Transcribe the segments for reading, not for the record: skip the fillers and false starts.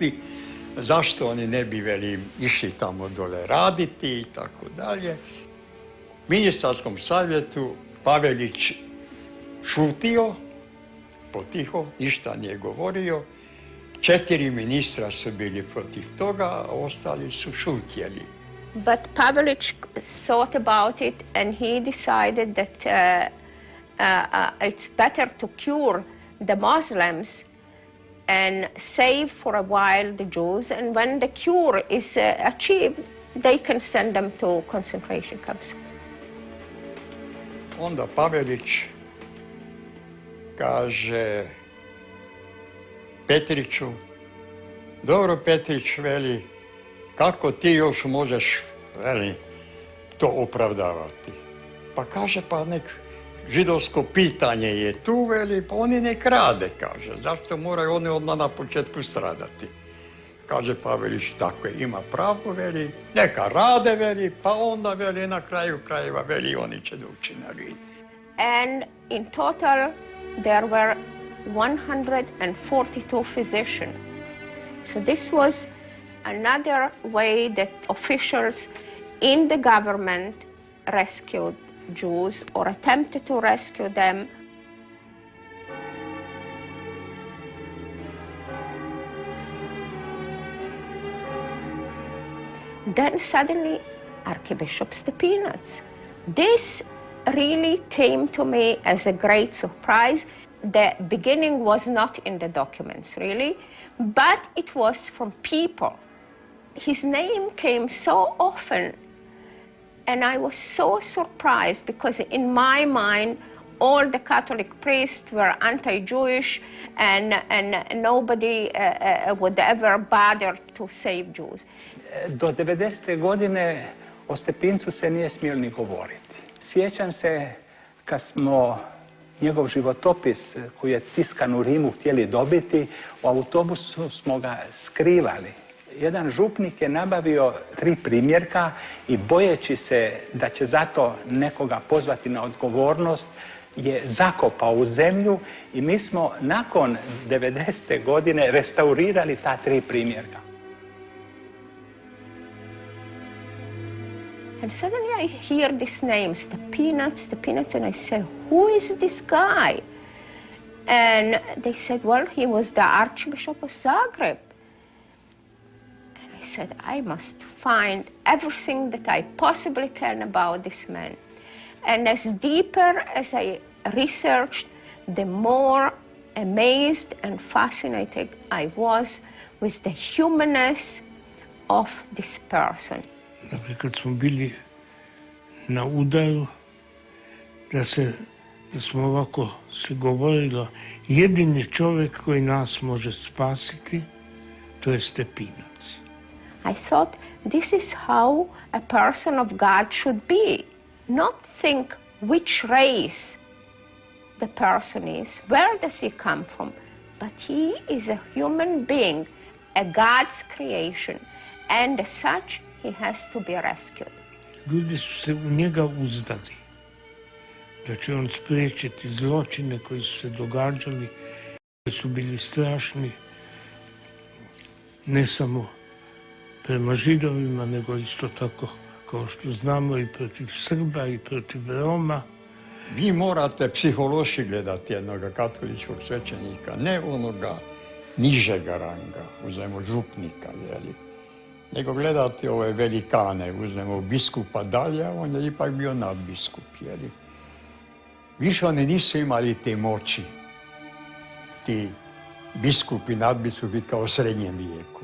mogućnosti, zašto oni ne bi išli tamo dole raditi i tako dalje. Ministarskom savjetu Pavelić šutio, potiho, ništa nije govorio. 4 ministra su bili protiv toga, a ostali su šutjeli. But Pavelić thought about it and he decided that it's better to cure the Muslims and save for a while the Jews, and when the cure is achieved, they can send them to concentration camps. Onda Pavelić kaže Petriću, dobro Petrić, veli, kako ti još možeš, veli, to opravdavati? Pa kaže, pa nek židovsko pitanje je tu, veli, pa oni nek rade, kaže. Zašto moraju oni odmah na početku stradati? Kaže Pavelić, tako je, ima pravo, veli, neka rade, veli, pa onda, veli, na kraju krajeva, veli, oni će doći na red. And in total, there were 142 physicians. So this was another way that officials in the government rescued Jews or attempted to rescue them. Then suddenly, Archbishop Stepinac. This really came to me as a great surprise. The beginning was not in the documents, really, but it was from people. His name came so often, and I was so surprised because in my mind, all the Catholic priests were anti-Jewish and nobody would ever bother to save Jews. Do 90. godine o Stepincu se nije smjelo ni govoriti. Sjećam se kad smo njegov životopis koji je tiskan u Rimu htjeli dobiti, u autobusu smo ga skrivali. Jedan župnik je nabavio 3 primjerka i bojeći se da će zato nekoga pozvati na odgovornost, je zakopao u zemlju i mi smo nakon 90. godine restaurirali ta 3 primjerka. And suddenly I hear this name, Stepinac, and I say, who is this guy? And they said, well, he was the Archbishop of Zagreb. And I said, I must find everything that I possibly can about this man. And as deeper as I researched, the more amazed and fascinated I was with the humanness of this person. Dakle, kad smo bili na udaru, da smo ovako se govorilo, jedini čovjek koji nas može spasiti, to je Stepinac. I thought, this is how a person of God should be. Not think which race the person is, where does he come from, but he is a human being, a God's creation, and as such, he has to be rescued. Ljudi su se u njega uzdali, da će on spriječiti zločine koji su se događali, koji su bili strašni, ne samo prema Židovima, nego isto tako, kao što znamo, i protiv Srba i protiv Roma. Vi morate psihološki gledati jednoga katoličkog svećenika, ne onoga nižega ranga, uzmemo župnika, jeli, nego gledati ove velikane, uzmemo biskupa Dalja, on je ipak bio nadbiskup, jeli. Više oni nisu imali te moći, ti biskupi, nadbiskupi kao u srednjem vijeku.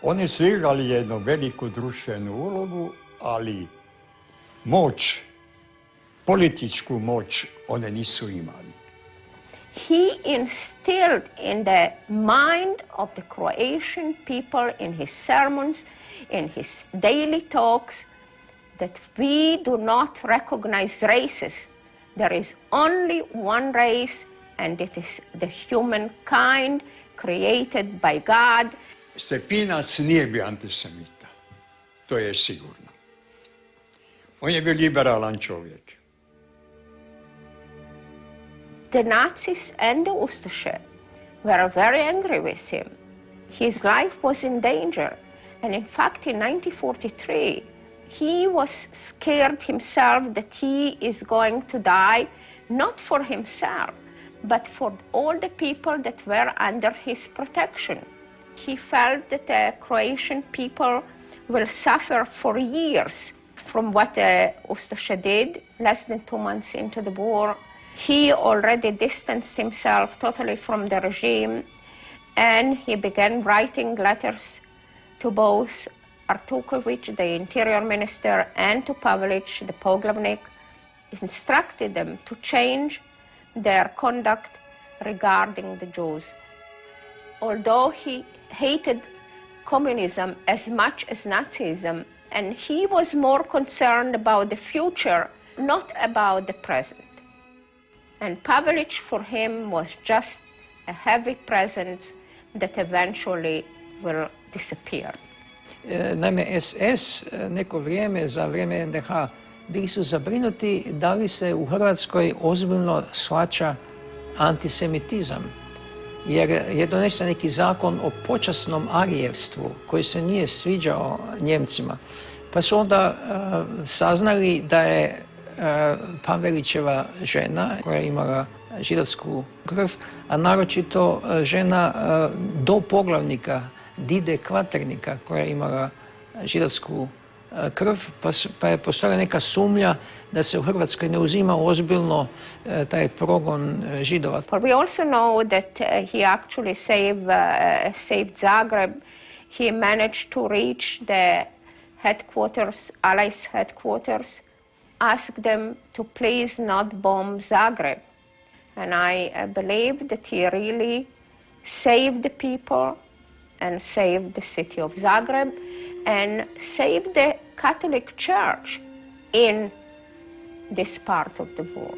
Oni su igrali jednu veliku društvenu ulogu, ali moć, političku moć, one nisu imali. He instilled in the mind of the Croatian people, in his sermons, in his daily talks, that we do not recognize races. There is only one race, and it is the humankind created by God. Stepinac nije bio antisemita, to je sigurno. On je bio liberalan čovjek. The Nazis and the Ustaše were very angry with him. His life was in danger. And in fact, in 1943, he was scared himself that he is going to die, not for himself, but for all the people that were under his protection. He felt that the Croatian people will suffer for years from what Ustaša did less than 2 months into the war. He already distanced himself totally from the regime, and he began writing letters to both Artuković, the interior minister, and to Pavelić, the poglavnik, instructed them to change their conduct regarding the Jews. Although he hated communism as much as Nazism, and he was more concerned about the future, not about the present. And Pavelić for him was just a heavy presence that eventually will disappear. Naime, SS neko vrijeme, za vrijeme NDH, bili su zabrinuti da li se u Hrvatskoj ozbiljno shvaća antisemitizam, jer je donesen neki zakon o počasnom arijevstvu koji se nije sviđao Njemcima. Pa su onda saznali da je Pavelićeva žena, koja je imala židovsku krv, a naročito žena do poglavnika Dide Kvaternika, koja je imala židovsku krv, pa je postojala neka sumnja da se u Hrvatskoj ne uzima ozbiljno taj progon Židova. But we also know that he actually saved Zagreb. He managed to reach the headquarters, Allies headquarters, asked them to please not bomb Zagreb. And I believe that he really saved the people and saved the city of Zagreb and saved the Catholic Church in this part of the war.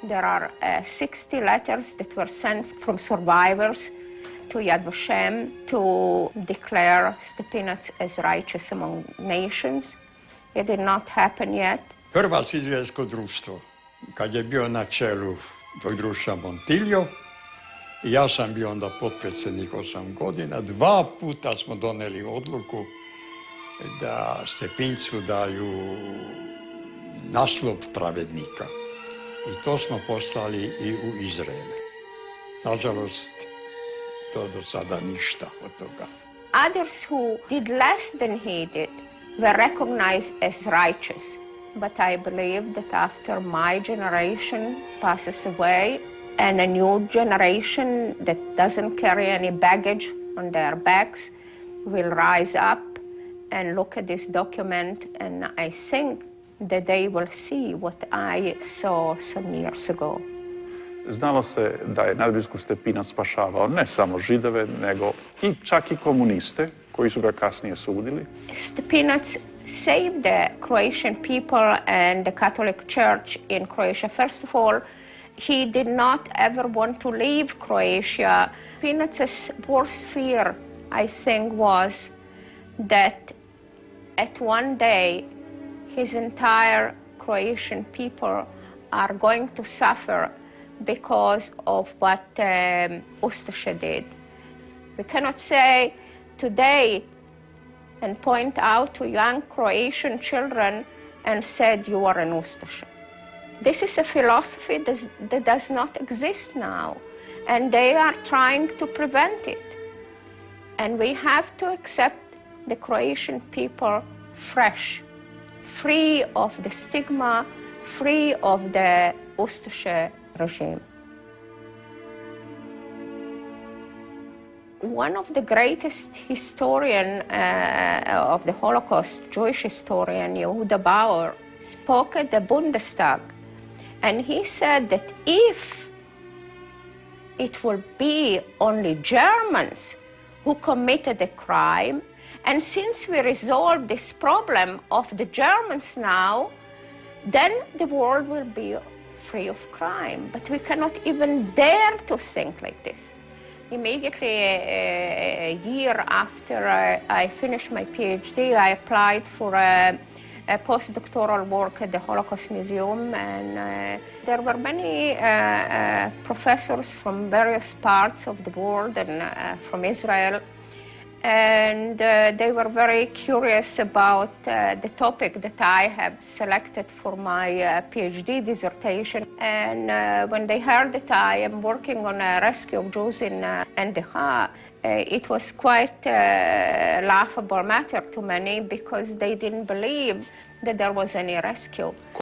There are 60 letters that were sent from survivors to Yad Vashem to declare Stepinac as righteous among nations. It did not happen yet. Hrvatsko izraelsko društvo, kad je bio na čelu tog društva Montiljo, ja sam bio onda potpredsjednik 8 godina, 2 puta smo doneli odluku da Stepincu daju naslov pravednika. I to smo poslali i u Izrael. Nažalost, to do sada ništa od toga. Others who did less than he did were recognized as righteous. But I believe that after my generation passes away and a new generation that doesn't carry any baggage on their backs will rise up and look at this document, and I think that they will see what I saw some years ago. Znalo se da je nadbiskup Stepinac spašavao ne samo Židove, nego i čak i komuniste koji su ga kasnije sudili. Stepinac saved the Croatian people and the Catholic Church in Croatia. First of all, he did not ever want to leave Croatia. Stepinac's worst fear, I think, was that at one day his entire Croatian people are going to suffer because of what Ustaša did. We cannot say today and point out to young Croatian children and said, you are an Ustaša. This is a philosophy that does not exist now, and they are trying to prevent it. And we have to accept the Croatian people fresh, free of the stigma, free of the Ustaša regime. One of the greatest historian of the Holocaust, Jewish historian, Yehuda Bauer, spoke at the Bundestag, and he said that if it will be only Germans who committed a crime, and since we resolved this problem of the Germans now, then the world will be free of crime. But we cannot even dare to think like this. Immediately a year after I finished my PhD, I applied for a postdoctoral work at the Holocaust Museum, and there were many professors from various parts of the world and from Israel, and they were very curious about the topic that I have selected for my PhD dissertation. And when they heard that I am working on a rescue of Jews in NDH, it was quite a laughable matter to many because they didn't believe that there was any rescue.